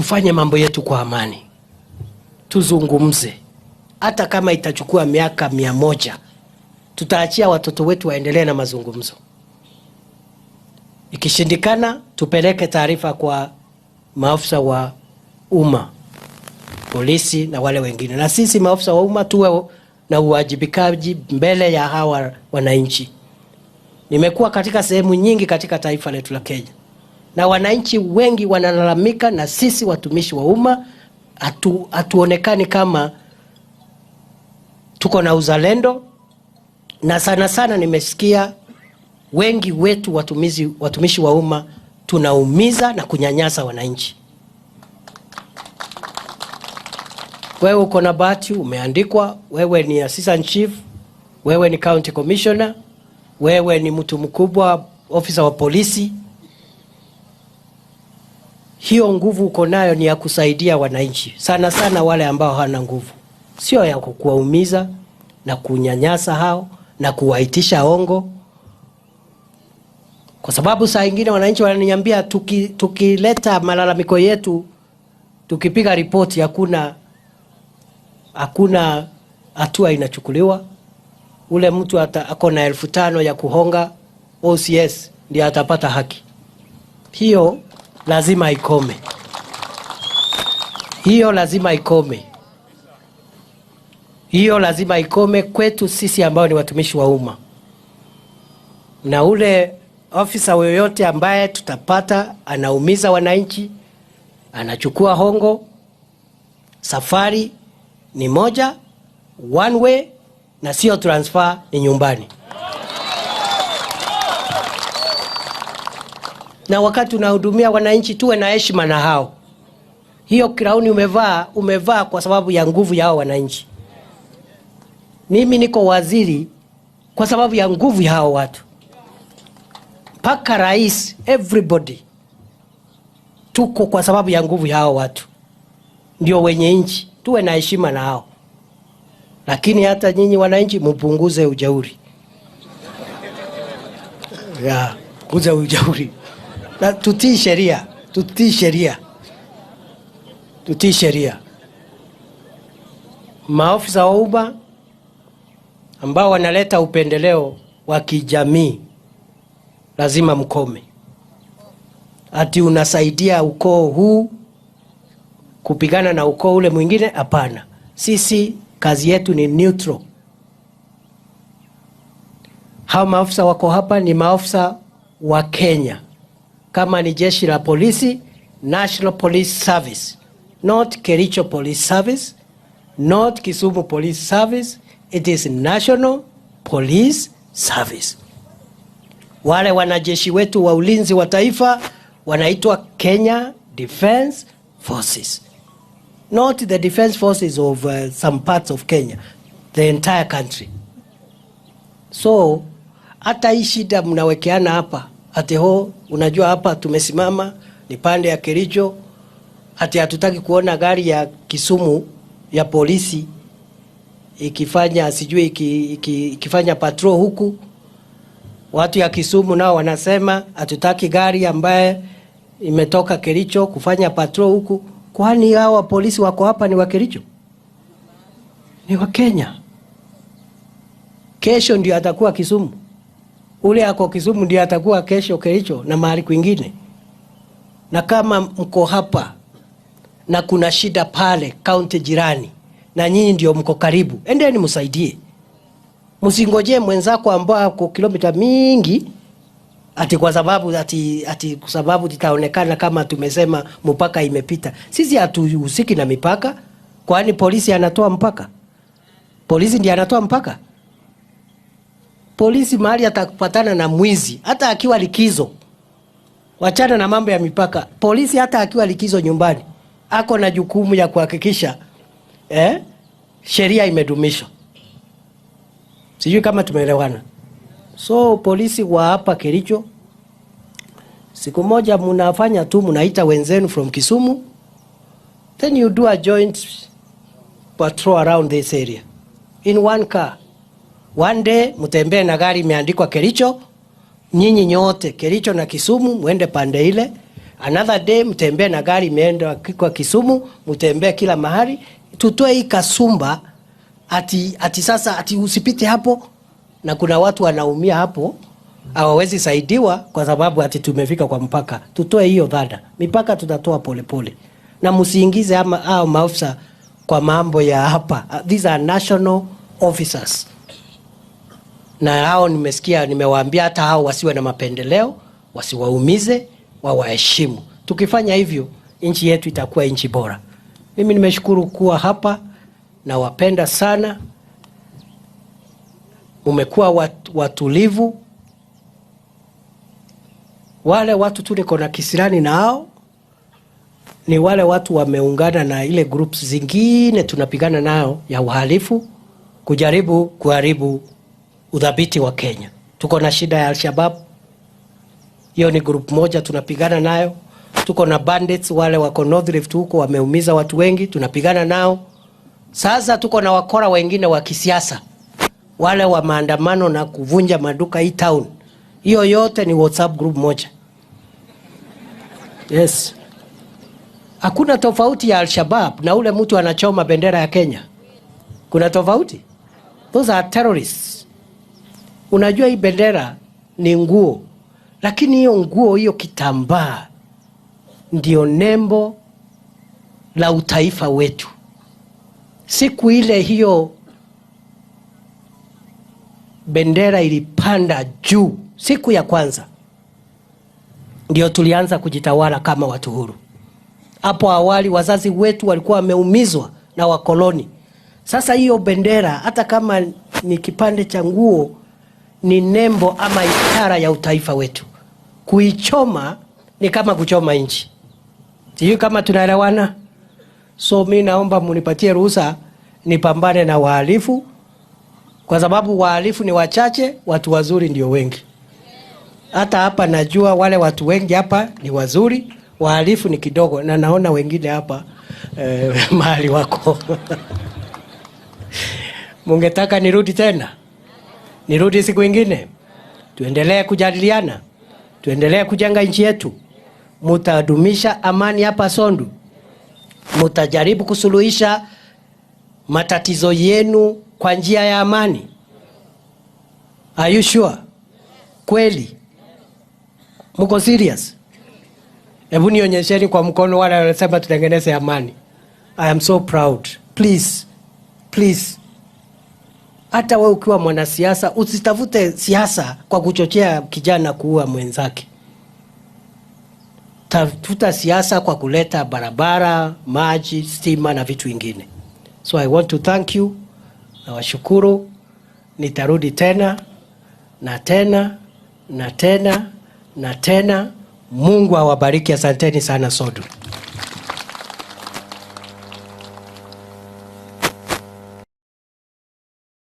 tufanye mambo yetu kwa amani, tuzungumze. Hata kama itachukua miaka 100, tutaachia watoto wetu waendelee na mazungumzo. Ikishindikana, tupeleke taarifa kwa maafisa wa umma, polisi na wale wengine. Na sisi maafisa wa umma tuwe na uwajibikaji mbele ya hawa wananchi. Nimekuwa katika sehemu nyingi katika taifa letu la Kenya, na wananchi wengi wanalalamika, na sisi watumishi wa umma hatuonekani kama tuko na uzalendo. Na sana sana nimesikia wengi wetu watumishi wa umma tunaumiza na kunyanyasa wananchi. Wewe uko na bahati, umeandikwa, wewe ni assistant chief, wewe ni county commissioner, wewe ni mtu mkubwa, ofisa wa polisi. Hiyo nguvu uko nayo ni ya kusaidia wananchi, sana sana wale ambao hawana nguvu, sio ya kuwaumiza na kunyanyasa hao na kuwaitisha hongo. Kwa sababu saa nyingine wananchi wananiambia tukileta malalamiko yetu, tukipiga ripoti, hakuna hatua inachukuliwa. Ule mtu ako na 5,000 ya kuhonga OCS ndiye atapata haki. Hiyo lazima ikome. Hiyo lazima ikome kwetu sisi ambao ni watumishi wa umma. Na ule ofisa yoyote ambaye tutapata anaumiza wananchi, anachukua hongo, safari ni moja, one way, na sio transfer, ni nyumbani. Na wakati unahudumia wananchi, tuwe na heshima na hao. Hiyo kirauni umevaa kwa sababu ya nguvu ya hao wananchi. Mimi niko waziri kwa sababu ya nguvu ya hao watu. Paka rais, everybody tuko kwa sababu ya nguvu ya hao watu. Ndio wenye nchi, tuwe na heshima na hao. Lakini hata nyinyi wananchi mpunguze ujeuri. Kuza ujeuri. Na tutii sheria. Maafisa wa umma ambao wanaleta upendeleo wa kijamii lazima mkome. Ati unasaidia ukoo huu kupigana na ukoo ule mwingine, hapana. Sisi kazi yetu ni neutral. Hao maafisa wako hapa ni maafisa wa Kenya. Kama ni jeshi la polisi, National Police Service, not Kericho Police Service, not Kisumu Police Service. It is National Police Service. Wale wanajeshi wetu wa ulinzi wa taifa wanaitwa Kenya Defence Forces, not the defense forces of some parts of Kenya, the entire country. So hata hii shida mnawekeana hapa, ati unajua hapa tumesimama ni pande ya Kericho, ati hatutaki kuona gari ya Kisumu ya polisi ikifanya ikifanya patrol huku. Watu ya Kisumu nao wanasema hatutaki gari ambaye imetoka Kericho kufanya patrol huku. Kwani hawa polisi wako hapa ni wa Kericho? Ni wa Kenya. Kesho ndio atakuwa Kisumu. Ule ako Kisumu ndio atakuwa kesho Kericho na mahali kwingine. Na kama mko hapa na kuna shida pale kaunti jirani na nyinyi ndio mko karibu, endeni msaidie. Msingojee mwenzako ambao ako kilomita mingi ati kwa sababu itaonekana kama tumesema mpaka imepita. Sisi hatuhusiki na mipaka. Kwani polisi anatoa mpaka? Polisi ndiye anatoa mpaka? Polisi mahali atakupatana na mwizi hata akiwa likizo, wachana na mambo ya mipaka. Polisi hata akiwa likizo nyumbani ako na jukumu ya kuhakikisha sheria imedumishwa. Sijui kama tumeelewana. So polisi wa hapa Kericho, siku moja mnafanya tu, mnaita wenzenu from Kisumu, then you do a joint patrol around this area in one car. One day mtembee na gari imeandikwa Kericho, nyinyi nyote Kericho na Kisumu, muende pande ile, Another day mtembee na gari imeenda kwa Kisumu, mtembee kila mahali. Tutoe hii kasumba ati sasa ati usipite hapo na kuna watu wanaumia hapo hawawezi saidiwa kwa sababu ati tumefika kwa mpaka. Tutoe hiyo dhana. Mipaka tutatoa polepole. Na msiingize hao maafisa kwa mambo ya hapa. These are national officers. Na hao nimewaambia hata hao wasiwe na mapendeleo, wasiwaumize, wawaheshimu. Tukifanya hivyo, nchi yetu itakuwa nchi bora. Mimi nimeshukuru kuwa hapa na wapenda sana. Umekuwa watulivu. Wale watu tuliko na kisirani na hao ni wale watu wameungana na ile groups zingine tunapigana nao ya uhalifu kujaribu kuharibu udhabiti wa Kenya. Tuko na shida ya Al-Shabaab. Hiyo ni group moja tunapigana nayo. Tuko na bandits wale wako North Rift huko wameumiza watu wengi, tunapigana nao. Sasa tuko na wakora wengine wa kisiasa. Wale wa maandamano na kuvunja maduka hii town. Hiyo yote ni WhatsApp group moja. Yes. Hakuna tofauti ya Al-Shabaab na ule mtu anachoma bendera ya Kenya. Kuna tofauti? Those are terrorists. Unajua hii bendera ni nguo. Lakini hiyo nguo, hiyo kitambaa ndio nembo la utaifa wetu. Siku ile hiyo bendera ilipanda juu, siku ya kwanza ndio tulianza kujitawala kama watu huru. Hapo awali wazazi wetu walikuwa wameumizwa na wakoloni. Sasa hiyo bendera hata kama ni kipande cha nguo ni nembo ama ishara ya utaifa wetu. Kuichoma ni kama kuchoma nchi. Sijui kama tunaelewana? So mimi naomba munipatie ruhusa nipambane na wahalifu, kwa sababu wahalifu ni wachache, watu wazuri ndio wengi. Hata hapa najua wale watu wengi hapa ni wazuri, wahalifu ni kidogo, na naona wengine hapa mahali wako. Mungetaka nirudi tena? Nirudi siku ingine? Tuendelee kujadiliana, tuendelee kujenga nchi yetu. Mutadumisha amani hapa Sondu. Mutajaribu kusuluhisha matatizo yenu kwa njia ya amani. Are you sure? Kweli? Mko serious? Hebu nionyesheni kwa mkono wale wanasema tutengeneze amani. I am so proud. Please, please. Hata wewe ukiwa mwanasiasa usitafute siasa kwa kuchochea kijana kuua mwenzake. Tafuta siasa kwa kuleta barabara, maji, stima na vitu vingine. So I want to thank you. Nawashukuru. Nitarudi tena na tena na tena na tena. Mungu awabariki. Asanteni sana Sodu.